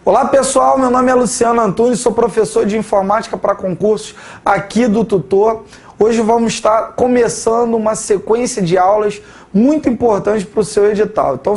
Olá pessoal, meu nome é Luciano Antunes, sou professor de informática para concursos aqui do Tutor. Hoje vamos estar começando uma sequência de aulas muito importante para o seu edital. Então,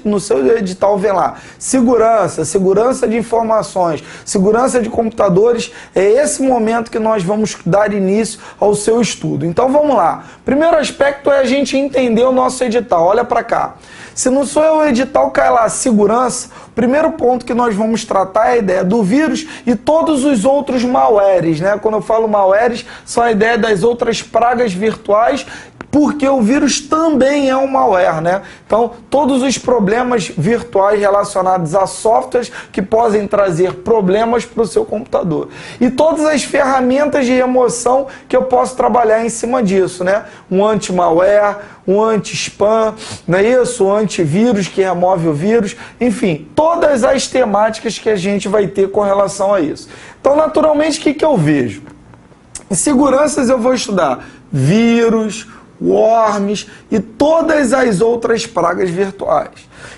no seu edital vem lá, segurança de informações, segurança de computadores, é esse momento que nós vamos dar início ao seu estudo. Então vamos lá. Primeiro aspecto é a gente entender o nosso edital. Olha para cá. Se no seu edital cai lá segurança, o primeiro ponto que nós vamos tratar é a ideia do vírus e todos os outros malwares, né? Quando eu falo malwares, são a ideia das outras pragas virtuais, porque o vírus também é um malware, né? Então, todos os problemas virtuais relacionados a softwares que podem trazer problemas para o seu computador. E todas as ferramentas de remoção que eu posso trabalhar em cima disso, né? Um anti-malware, um anti-spam, não é isso? Um antivírus que remove o vírus, enfim, todas as temáticas que a gente vai ter com relação a isso. Então, naturalmente, o que eu vejo? Em seguranças eu vou estudar vírus, worms e todas as outras pragas virtuais.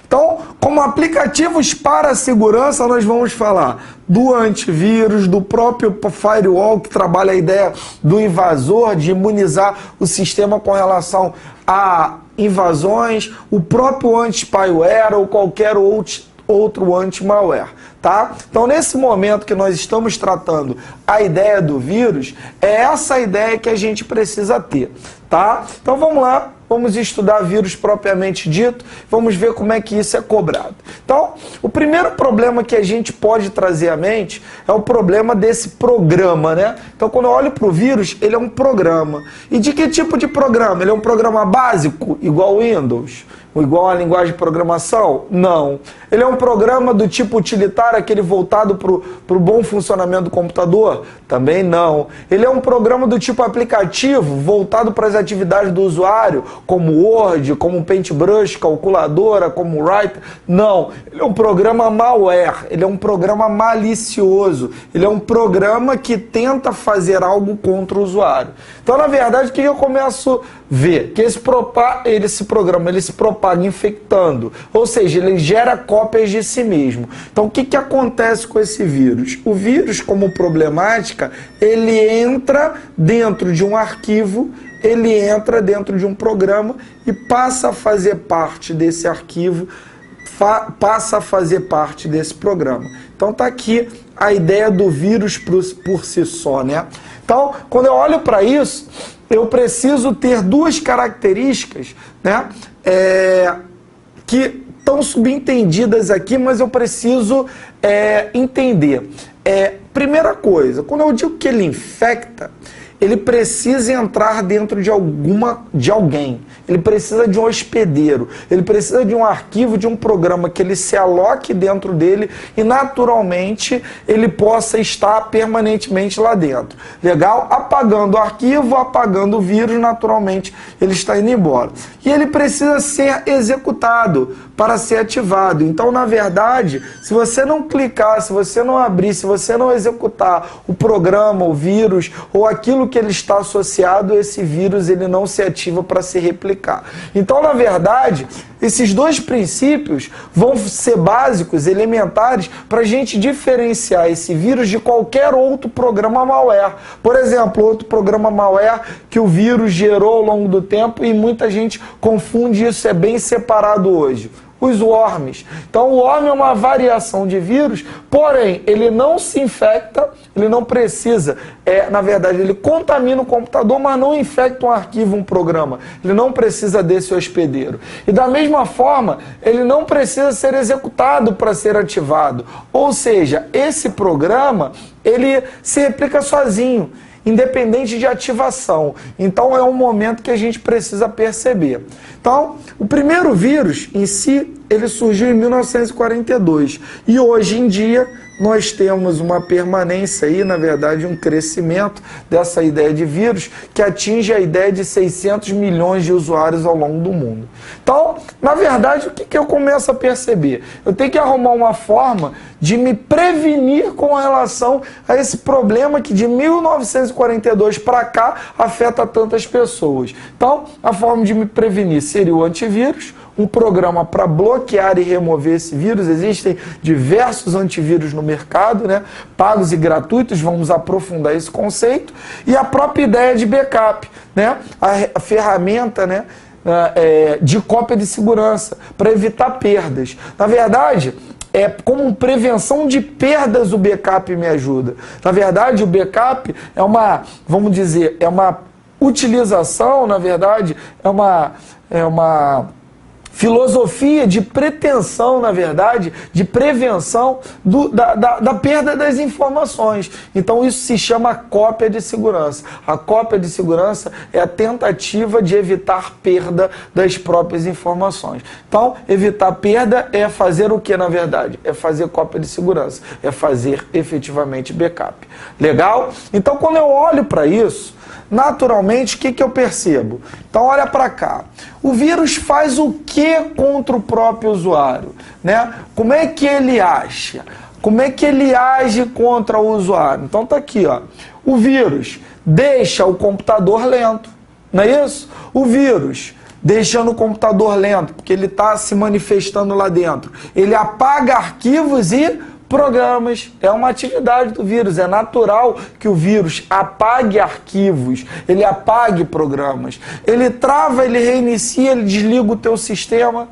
Então, como aplicativos para a segurança, nós vamos falar do antivírus, do próprio firewall, que trabalha a ideia do invasor, de imunizar o sistema com relação a invasões, o próprio anti-spyware ou qualquer outro anti-malware, tá? Então, nesse momento que nós estamos tratando a ideia do vírus, é essa ideia que a gente precisa ter, tá? Então, vamos lá, vamos estudar vírus propriamente dito, vamos ver como é que isso é cobrado. Então, o primeiro problema que a gente pode trazer à mente é o problema desse programa, né? Então, quando eu olho para o vírus, ele é um programa. E de que tipo de programa? Ele é um programa básico, igual Windows? Igual a linguagem de programação? Não. Ele é um programa do tipo utilitário, aquele voltado para o bom funcionamento do computador? Também não. Ele é um programa do tipo aplicativo, voltado para as atividades do usuário, como Word, como Paintbrush, calculadora, como Writer? Não. Ele é um programa malware, ele é um programa malicioso, ele é um programa que tenta fazer algo contra o usuário. Então, na verdade, o que eu começo a ver? Que esse programa ele se propaga infectando, ou seja, ele gera cópias de si mesmo. Então, o que acontece com esse vírus? O vírus, como problemática, ele entra dentro de um arquivo, ele entra dentro de um programa e passa a fazer parte desse arquivo, passa a fazer parte desse programa. Então, está aqui a ideia do vírus por si só, né? Então, quando eu olho para isso, eu preciso ter duas características, né, que estão subentendidas aqui, mas eu preciso entender. Primeira coisa, quando eu digo que ele infecta, ele precisa entrar dentro de alguém, ele precisa de um hospedeiro, ele precisa de um arquivo, de um programa que ele se aloque dentro dele e naturalmente ele possa estar permanentemente lá dentro. Legal? Apagando o arquivo, apagando o vírus, naturalmente ele está indo embora. E ele precisa ser executado para ser ativado. Então, na verdade, se você não clicar, se você não abrir, se você não executar o programa, o vírus ou aquilo que ele está associado, esse vírus ele não se ativa para se replicar. Então, na verdade, esses dois princípios vão ser básicos, elementares, para a gente diferenciar esse vírus de qualquer outro programa malware. Por exemplo, outro programa malware que o vírus gerou ao longo do tempo e muita gente confunde isso, é bem separado hoje. Os worms. Então, o worm é uma variação de vírus, porém, ele não se infecta, ele não precisa, na verdade, ele contamina o computador, mas não infecta um arquivo, um programa. Ele não precisa desse hospedeiro. E da mesma forma, ele não precisa ser executado para ser ativado. Ou seja, esse programa, ele se replica sozinho, independente de ativação. Então, é um momento que a gente precisa perceber. Então, o primeiro vírus em si, ele surgiu em 1942. E hoje em dia, nós temos uma permanência aí, na verdade, um crescimento dessa ideia de vírus que atinge a ideia de 600 milhões de usuários ao longo do mundo. Então, na verdade, o que eu começo a perceber? Eu tenho que arrumar uma forma de me prevenir com relação a esse problema que de 1942 para cá afeta tantas pessoas. Então, a forma de me prevenir seria o antivírus, um programa para bloquear e remover esse vírus. Existem diversos antivírus no mercado, né? Pagos e gratuitos, vamos aprofundar esse conceito. E a própria ideia de backup, né? A ferramenta, né? De cópia de segurança, para evitar perdas. Na verdade, como prevenção de perdas o backup me ajuda. Na verdade, o backup é uma, vamos dizer, é uma utilização, na verdade, é uma filosofia de pretensão, na verdade, de prevenção da perda das informações. Então isso se chama cópia de segurança. A cópia de segurança é a tentativa de evitar perda das próprias informações. Então, evitar perda é fazer o que, na verdade? É fazer cópia de segurança, é fazer efetivamente backup. Legal? Então, quando eu olho para isso, naturalmente, o que eu percebo? Então, olha para cá. O vírus faz o que contra o próprio usuário? Né? Como é que ele acha? Como é que ele age contra o usuário? Então, tá aqui, ó. O vírus deixa o computador lento, não é isso? O vírus, deixando o computador lento, porque ele está se manifestando lá dentro, ele apaga arquivos e programas. É uma atividade do vírus. É natural que o vírus apague arquivos, ele apague programas. Ele trava, ele reinicia, ele desliga o teu sistema.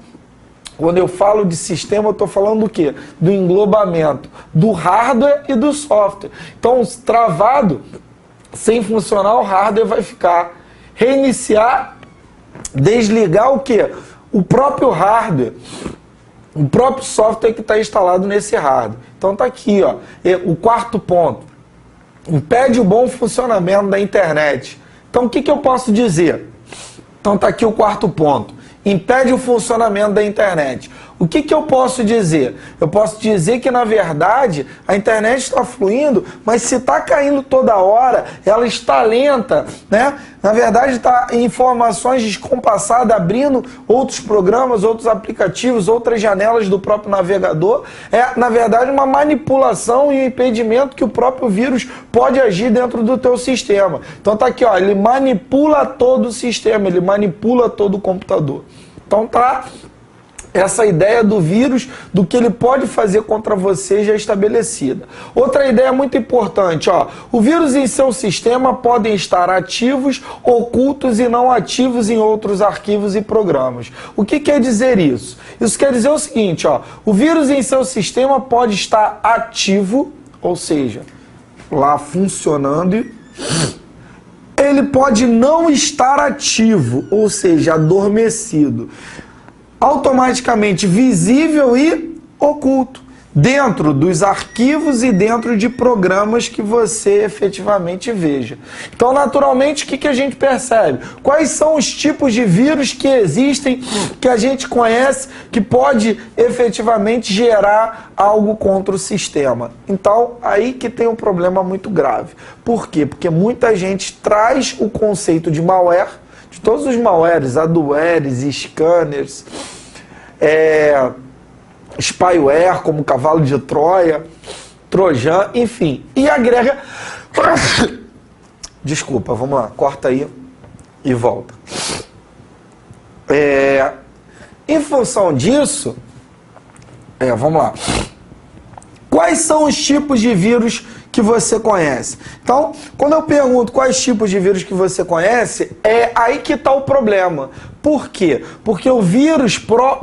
Quando eu falo de sistema, eu estou falando do quê? Do englobamento do hardware e do software. Então, travado, sem funcionar, o hardware vai ficar. Reiniciar, desligar o quê? O próprio hardware. O próprio software que está instalado nesse hardware. Então tá aqui, ó, o quarto ponto. Impede o bom funcionamento da internet. Então o que eu posso dizer? Então tá aqui o quarto ponto. Impede o funcionamento da internet. O que eu posso dizer? Eu posso dizer que, na verdade, a internet está fluindo, mas se está caindo toda hora, ela está lenta, né? Na verdade, está em informações descompassadas, abrindo outros programas, outros aplicativos, outras janelas do próprio navegador. É, na verdade, uma manipulação e um impedimento que o próprio vírus pode agir dentro do teu sistema. Então tá aqui, ó, ele manipula todo o sistema, ele manipula todo o computador. Então tá essa ideia do vírus, do que ele pode fazer contra você já estabelecida. Outra ideia muito importante, ó, o vírus em seu sistema podem estar ativos, ocultos e não ativos em outros arquivos e programas. O que quer dizer isso? Isso quer dizer o seguinte, ó, o vírus em seu sistema pode estar ativo, ou seja, lá funcionando, e ele pode não estar ativo, ou seja, adormecido, automaticamente visível e oculto, dentro dos arquivos e dentro de programas que você efetivamente veja. Então, naturalmente, o que a gente percebe? Quais são os tipos de vírus que existem, que a gente conhece, que pode efetivamente gerar algo contra o sistema? Então, aí que tem um problema muito grave. Por quê? Porque muita gente traz o conceito de malware, de todos os malwares, adwares, scanners, spyware, como cavalo de Troia, trojan, enfim, e agrega... Desculpa, vamos lá, corta aí e volta. Em função disso, vamos lá. Quais são os tipos de vírus que você conhece? Então, quando eu pergunto quais tipos de vírus que você conhece, é aí que está o problema. Por quê? Porque o vírus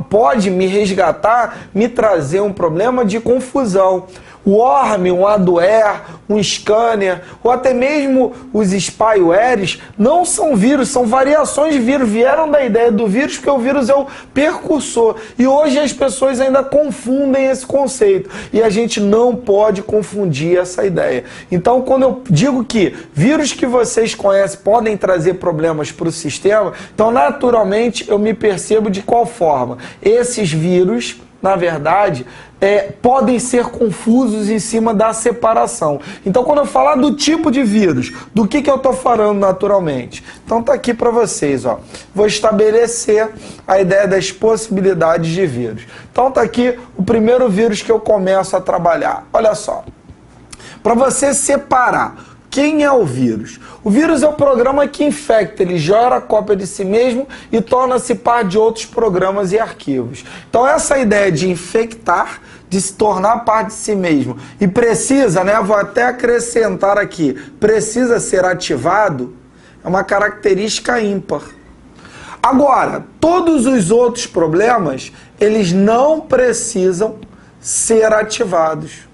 pode me resgatar, me trazer um problema de confusão. O worm, um adware, um scanner, ou até mesmo os spywares, não são vírus, são variações de vírus. Vieram da ideia do vírus porque o vírus é o precursor. E hoje as pessoas ainda confundem esse conceito. E a gente não pode confundir essa ideia. Então, quando eu digo que vírus que vocês conhecem podem trazer problemas para o sistema, então, naturalmente, eu me percebo de qual forma esses vírus, na verdade, podem ser confusos em cima da separação. Então, quando eu falar do tipo de vírus, do que eu estou falando naturalmente? Então, tá aqui para vocês, ó. Vou estabelecer a ideia das possibilidades de vírus. Então, tá aqui o primeiro vírus que eu começo a trabalhar. Olha só. Para você separar Quem é o vírus? O vírus é o programa que infecta, ele gera cópia de si mesmo e torna-se parte de outros programas e arquivos. Então essa ideia de infectar, de se tornar parte de si mesmo e precisa, né, vou até acrescentar aqui, precisa ser ativado, é uma característica ímpar. Agora, todos os outros problemas, eles não precisam ser ativados.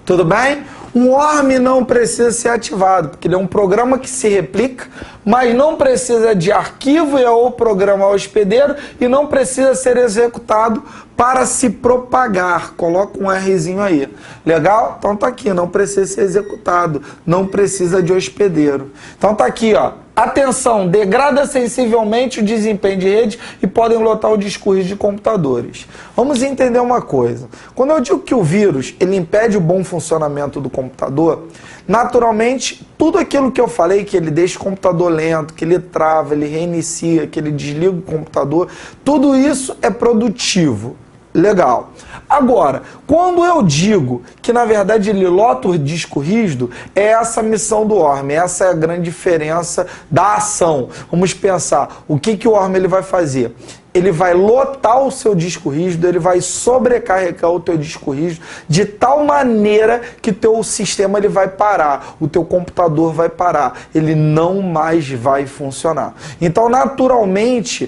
Tudo bem? Um worm não precisa ser ativado, porque ele é um programa que se replica, mas não precisa de arquivo e é o programa hospedeiro e não precisa ser executado para se propagar. Coloca um Rzinho aí. Legal? Então tá aqui, não precisa ser executado, não precisa de hospedeiro. Então tá aqui, ó. Atenção, degrada sensivelmente o desempenho de rede e podem lotar o disco rígido de computadores. Vamos entender uma coisa. Quando eu digo que o vírus ele impede o bom funcionamento do computador, naturalmente, tudo aquilo que eu falei, que ele deixa o computador lento, que ele trava, ele reinicia, que ele desliga o computador, tudo isso é produtivo. Legal. Agora, quando eu digo que na verdade ele lota o disco rígido, é essa a missão do worm, essa é a grande diferença da ação. Vamos pensar, o que o worm ele vai fazer? Ele vai lotar o seu disco rígido, ele vai sobrecarregar o teu disco rígido de tal maneira que teu sistema ele vai parar, o teu computador vai parar, ele não mais vai funcionar. Então, naturalmente,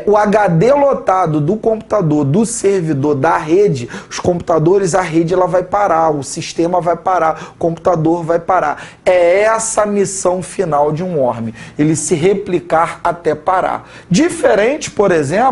o HD lotado do computador, do servidor, da rede, os computadores, a rede ela vai parar, o sistema vai parar, o computador vai parar. É essa a missão final de um worm, ele se replicar até parar. Diferente, por exemplo,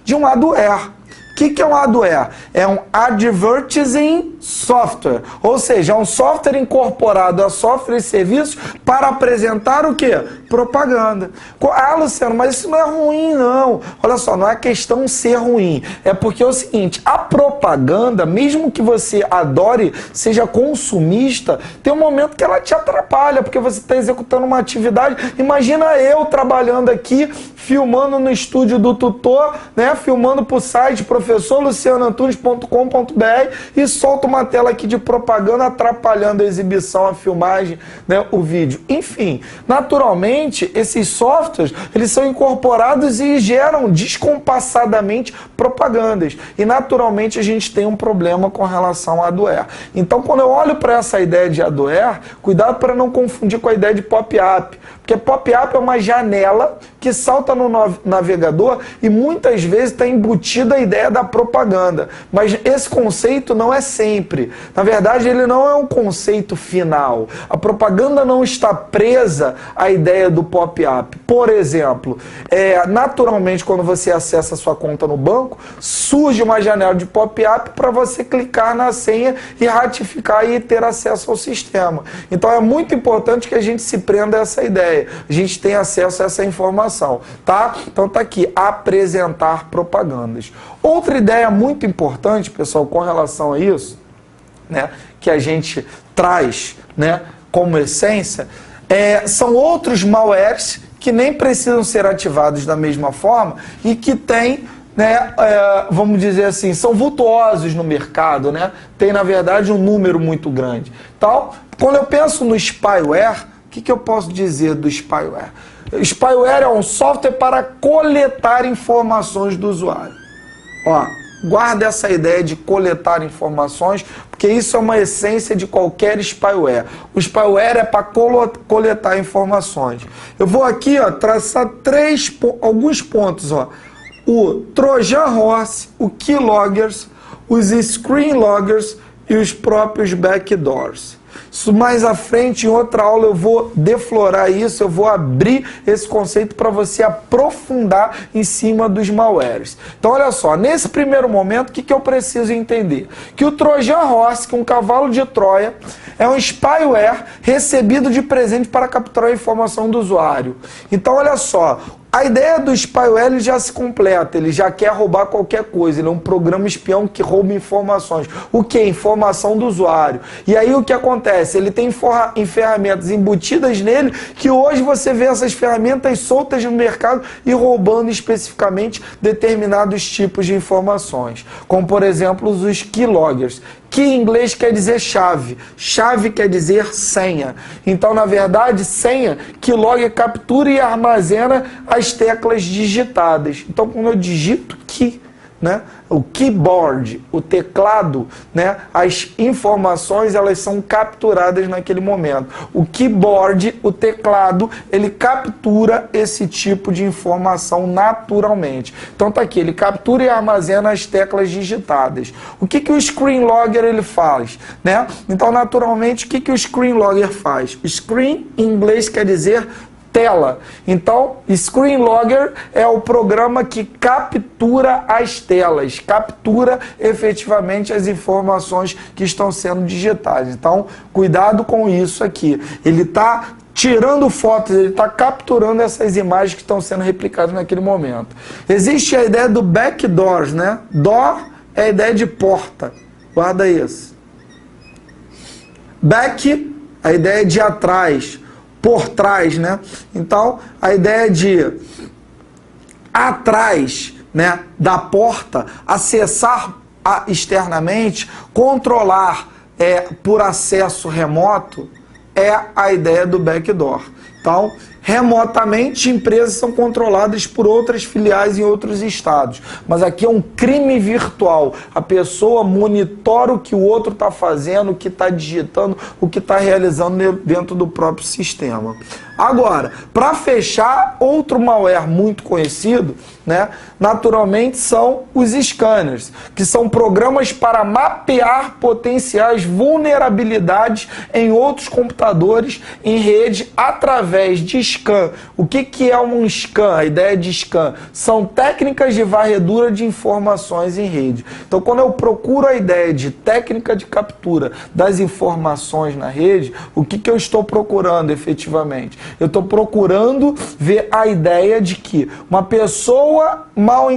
de um adware. O que é um adware? É um Advertising Software, ou seja, é um software incorporado a software e serviços para apresentar o quê? Propaganda. Ah, Luciano, mas isso não é ruim, não. Olha só, não é questão ser ruim. É porque é o seguinte, a propaganda, mesmo que você adore, seja consumista, tem um momento que ela te atrapalha, porque você está executando uma atividade. Imagina eu trabalhando aqui, filmando no estúdio do tutor, né, filmando para o site professorlucianoantunes.com.br e solto uma tela aqui de propaganda atrapalhando a exibição, a filmagem, né, o vídeo. Enfim, naturalmente, esses softwares, eles são incorporados e geram descompassadamente propagandas. E naturalmente a gente tem um problema com relação a adware. Então, quando eu olho para essa ideia de adware, cuidado para não confundir com a ideia de pop-up. Porque pop-up é uma janela que salta no navegador e muitas vezes está embutida a ideia da propaganda. Mas esse conceito não é sempre. Na verdade, ele não é um conceito final. A propaganda não está presa à ideia do pop-up. Por exemplo, naturalmente, quando você acessa a sua conta no banco, surge uma janela de pop-up para você clicar na senha e ratificar e ter acesso ao sistema. Então, é muito importante que a gente se prenda a essa ideia. A gente tem acesso a essa informação, tá? Então tá aqui, apresentar propagandas. Outra ideia muito importante, pessoal, com relação a isso, né, que a gente traz, né, como essência, são outros malwares que nem precisam ser ativados da mesma forma e que têm, né, vamos dizer assim, são vultuosos no mercado, né? Tem, na verdade, um número muito grande. Então, quando eu penso no spyware, o que eu posso dizer do spyware? O spyware é um software para coletar informações do usuário. Ó, guarda essa ideia de coletar informações, porque isso é uma essência de qualquer spyware. O spyware é para coletar informações. Eu vou aqui, ó, traçar alguns pontos. Ó. O Trojan Horse, o Keyloggers, os Screen Loggers e os próprios Backdoors. Isso mais à frente, em outra aula, eu vou deflorar isso, eu vou abrir esse conceito para você aprofundar em cima dos malwares. Então, olha só, nesse primeiro momento, o que eu preciso entender? Que o Trojan Horse, que é um cavalo de Troia, é um spyware recebido de presente para capturar a informação do usuário. Então, olha só, a ideia do spyware ele já se completa, ele já quer roubar qualquer coisa, ele é um programa espião que rouba informações. O que? Informação do usuário. E aí o que acontece? Ele tem ferramentas embutidas nele que hoje você vê essas ferramentas soltas no mercado e roubando especificamente determinados tipos de informações. Como, por exemplo, os keyloggers. Key em inglês quer dizer chave. Chave quer dizer senha. Então, na verdade, senha, keylogger captura e armazena as teclas digitadas. Então, quando eu digito key, né, o keyboard, o teclado, né, as informações elas são capturadas naquele momento. O keyboard, o teclado, ele captura esse tipo de informação naturalmente. Então tá aqui, ele captura e armazena as teclas digitadas. O que o screen logger ele faz, né? Então naturalmente o que o screen logger faz? Screen em inglês quer dizer tela. Então, Screen Logger é o programa que captura as telas, captura efetivamente as informações que estão sendo digitadas. Então, cuidado com isso aqui. Ele está tirando fotos, ele está capturando essas imagens que estão sendo replicadas naquele momento. Existe a ideia do backdoors, né? Door é a ideia de porta. Guarda isso. Back, a ideia de atrás, por trás, né? Então, a ideia de atrás, né, da porta, acessar externamente, controlar por acesso remoto, é a ideia do backdoor. Então, remotamente, empresas são controladas por outras filiais em outros estados. Mas aqui é um crime virtual. A pessoa monitora o que o outro está fazendo, o que está digitando, o que está realizando dentro do próprio sistema. Agora, para fechar, outro malware muito conhecido, né, naturalmente são os scanners, que são programas para mapear potenciais vulnerabilidades em outros computadores em rede através de scan. O que é um scan? A ideia de scan são técnicas de varredura de informações em rede. Então, quando eu procuro a ideia de técnica de captura das informações na rede, o que eu estou procurando efetivamente? Eu estou procurando ver a ideia de que uma pessoa mal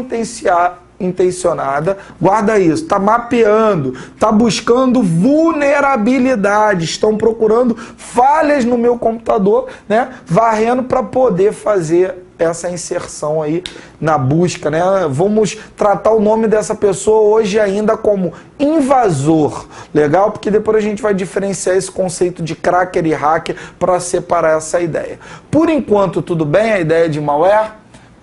intencionada, guarda isso, está mapeando, está buscando vulnerabilidades, estão procurando falhas no meu computador, né, varrendo para poder fazer essa inserção aí na busca, né? Vamos tratar o nome dessa pessoa hoje ainda como invasor, legal? Porque depois a gente vai diferenciar esse conceito de cracker e hacker para separar essa ideia. Por enquanto, tudo bem a ideia de malware?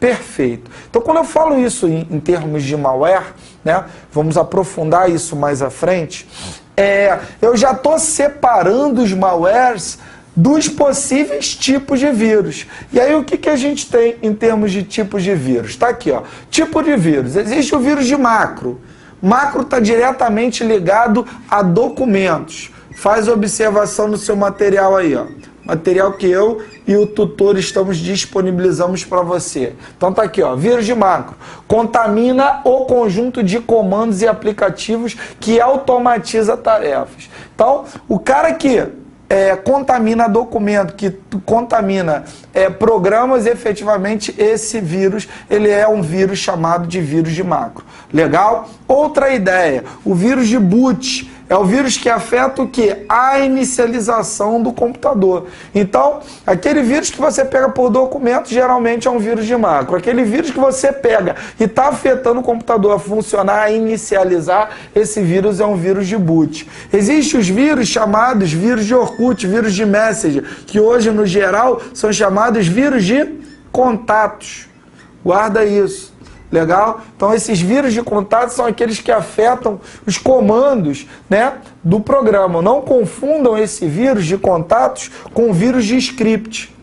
Perfeito. Então, quando eu falo isso em termos de malware, né, vamos aprofundar isso mais à frente, eu já estou separando os malwares dos possíveis tipos de vírus. E aí o que a gente tem em termos de tipos de vírus? Está aqui, ó. Tipo de vírus. Existe o vírus de macro. Macro está diretamente ligado a documentos. Faz observação no seu material aí, ó. Material que eu e o tutor disponibilizamos para você. Então tá aqui, ó, vírus de macro. Contamina o conjunto de comandos e aplicativos que automatiza tarefas. Então, o cara que contamina documento, que contamina programas, efetivamente esse vírus, ele é um vírus chamado de vírus de macro. Legal? Outra ideia, o vírus de boot. É o vírus que afeta o quê? A inicialização do computador. Então, aquele vírus que você pega por documento, geralmente é um vírus de macro. Aquele vírus que você pega e está afetando o computador a funcionar, a inicializar, esse vírus é um vírus de boot. Existem os vírus chamados vírus de Orkut, vírus de Messenger, que hoje, no geral, são chamados vírus de contatos. Guarda isso. Legal? Então, esses vírus de contato são aqueles que afetam os comandos, né, do programa. Não confundam esse vírus de contatos com o vírus de script.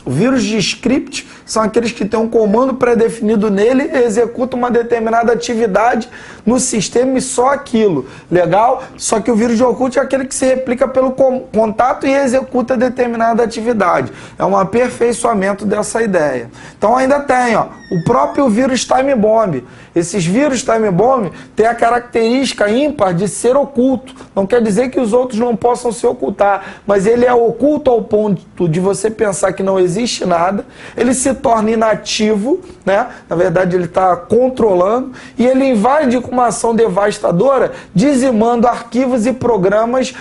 O vírus de script são aqueles que têm um comando pré-definido nele e executam uma determinada atividade no sistema e só aquilo. Legal? Só que o vírus de Orkut é aquele que se replica pelo contato e executa determinada atividade. É um aperfeiçoamento dessa ideia. Então ainda tem, ó, o próprio vírus Time Bomb. Esses vírus Time Bomb têm a característica ímpar de ser oculto. Não quer dizer que os outros não possam se ocultar, mas ele é oculto ao ponto de você pensar que não existe existe nada, ele se torna inativo, né? Na verdade ele está controlando, e ele invade com uma ação devastadora, dizimando arquivos e programas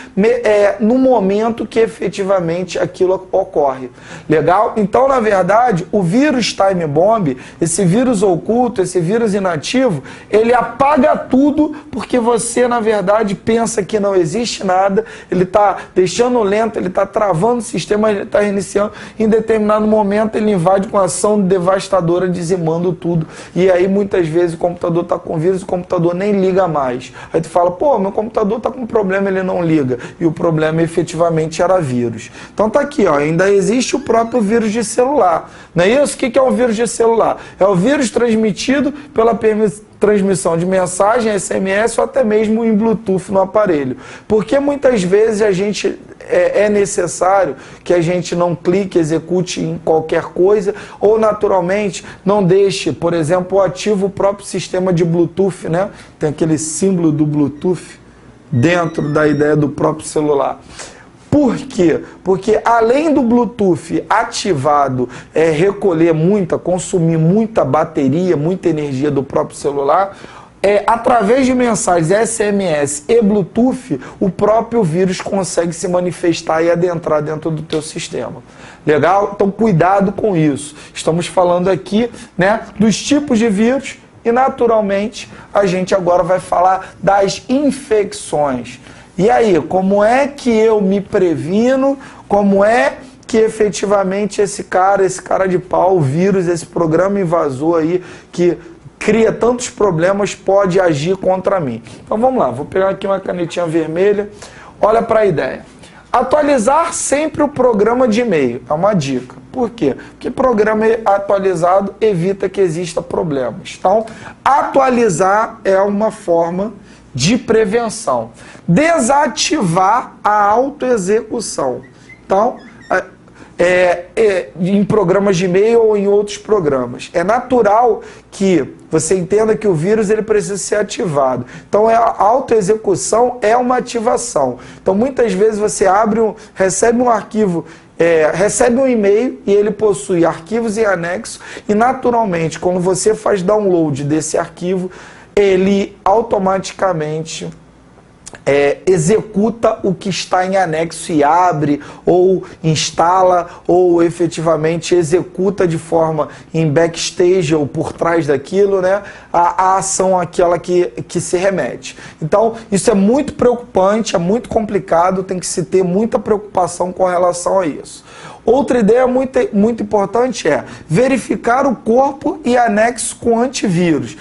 no momento que efetivamente aquilo ocorre. Legal? Então, na verdade, o vírus Time Bomb, esse vírus oculto, esse vírus inativo, ele apaga tudo porque você, na verdade, pensa que não existe nada, ele está deixando lento, ele está travando o sistema, ele está reiniciando, em determinado momento ele invade com ação devastadora, dizimando tudo, e aí muitas vezes o computador está com vírus, o computador nem liga mais. Aí tu fala, pô, meu computador está com problema, ele não liga, e o problema efetivamente era vírus. Então tá aqui, ó, ainda existe o próprio vírus de celular, não é isso? O que é um vírus de celular? É o vírus transmitido pela transmissão de mensagem, SMS ou até mesmo em Bluetooth no aparelho. Porque muitas vezes a gente é necessário que a gente não clique, execute em qualquer coisa ou naturalmente não deixe, por exemplo, ativo o próprio sistema de Bluetooth, né? Tem aquele símbolo do Bluetooth dentro da ideia do próprio celular. Por quê? Porque além do Bluetooth ativado recolher consumir muita bateria, muita energia do próprio celular, através de mensagens SMS e Bluetooth, o próprio vírus consegue se manifestar e adentrar dentro do teu sistema. Legal? Então cuidado com isso. Estamos falando aqui, né, dos tipos de vírus e naturalmente a gente agora vai falar das infecções. E aí, como é que eu me previno? Como é que efetivamente esse cara de pau, o vírus, esse programa invasor aí, que cria tantos problemas, pode agir contra mim? Então vamos lá, vou pegar aqui uma canetinha vermelha, olha para a ideia. Atualizar sempre o programa de e-mail, é uma dica. Por quê? Porque programa atualizado evita que exista problemas. Então, atualizar é uma forma de prevenção. Desativar a autoexecução. Então, em programas de e-mail ou em outros programas. É natural que você entenda que o vírus ele precisa ser ativado. Então, a autoexecução é uma ativação. Então, muitas vezes você recebe um arquivo, recebe um e-mail e ele possui arquivos e anexos e, naturalmente, quando você faz download desse arquivo, ele automaticamente executa o que está em anexo e abre, ou instala, ou efetivamente executa de forma em backstage ou por trás daquilo, né, a ação aquela que se remete. Então, isso é muito preocupante, é muito complicado, tem que se ter muita preocupação com relação a isso. Outra ideia muito importante é verificar o corpo e anexo com antivírus.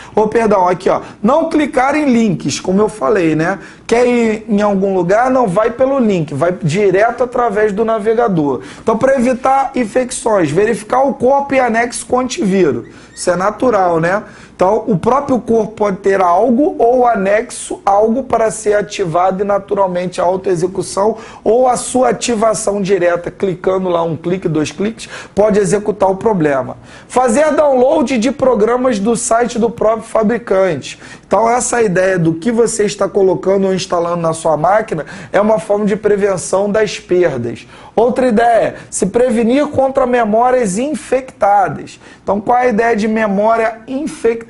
Aqui, ó, não clicar em links, como eu falei, né? Quer ir em algum lugar, não vai pelo link, vai direto através do navegador. Então, para evitar infecções, verificar o corpo e anexo com antivírus. Isso é natural, né? Então, o próprio corpo pode ter algo ou anexo algo para ser ativado e naturalmente a autoexecução ou a sua ativação direta, clicando lá um clique, 2 cliques, pode executar o problema. Fazer download de programas do site do próprio fabricante. Então, essa ideia do que você está colocando ou instalando na sua máquina é uma forma de prevenção das perdas. Outra ideia, se prevenir contra memórias infectadas. Então, qual é a ideia de memória infectada?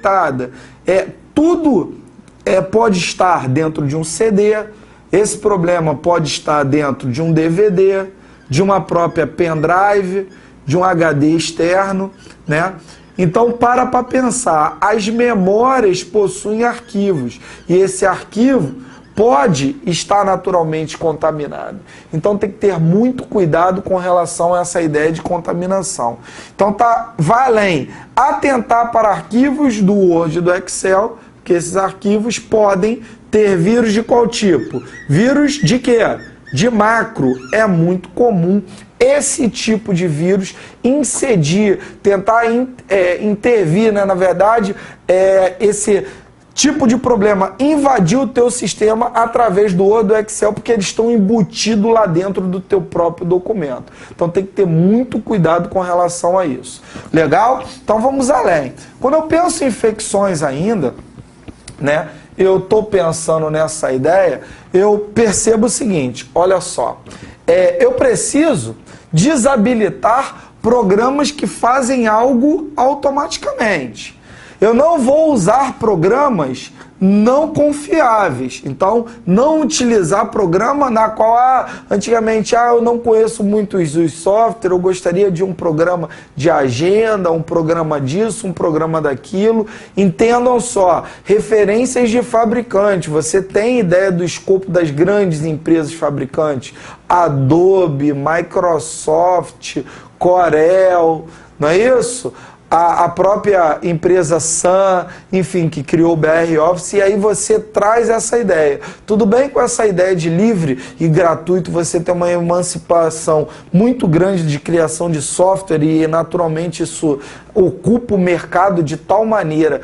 Tudo pode estar dentro de um CD, esse problema pode estar dentro de um DVD, de uma própria pendrive, de um HD externo, né? Então, para pensar, as memórias possuem arquivos, e esse arquivo pode estar naturalmente contaminado. Então tem que ter muito cuidado com relação a essa ideia de contaminação. Então vai além. Atentar para arquivos do Word e do Excel, que esses arquivos podem ter vírus de qual tipo? Vírus de quê? De macro. É muito comum esse tipo de vírus incidir, tentar intervir, né? Na verdade, esse tipo de problema invadir o teu sistema através do Word, do Excel, porque eles estão embutidos lá dentro do teu próprio documento. Então tem que ter muito cuidado com relação a isso. Legal? Então vamos além. Quando eu penso em infecções ainda, né, eu estou pensando nessa ideia, eu percebo o seguinte, olha só, eu preciso desabilitar programas que fazem algo automaticamente. Eu não vou usar programas não confiáveis. Então, não utilizar programa na qual, antigamente, eu não conheço muito os softwares, eu gostaria de um programa de agenda, um programa disso, um programa daquilo. Entendam só, referências de fabricante. Você tem ideia do escopo das grandes empresas fabricantes? Adobe, Microsoft, Corel, não é isso? A própria empresa Sun, enfim, que criou o BR Office, e aí você traz essa ideia. Tudo bem com essa ideia de livre e gratuito, você tem uma emancipação muito grande de criação de software e naturalmente isso ocupa o mercado de tal maneira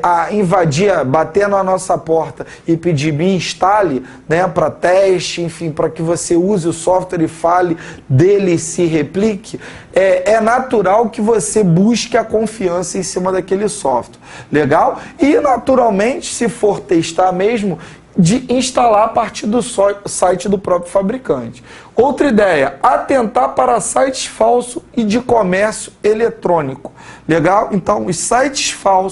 a invadir, bater na nossa porta e pedir me instale, né, para teste, enfim, para que você use o software e fale dele e se replique, é natural que você busque a confiança em cima daquele software. Legal? E naturalmente, se for testar mesmo, de instalar a partir do site do próprio fabricante. Outra ideia, atentar para sites falsos e de comércio eletrônico. Legal? Então, os sites falsos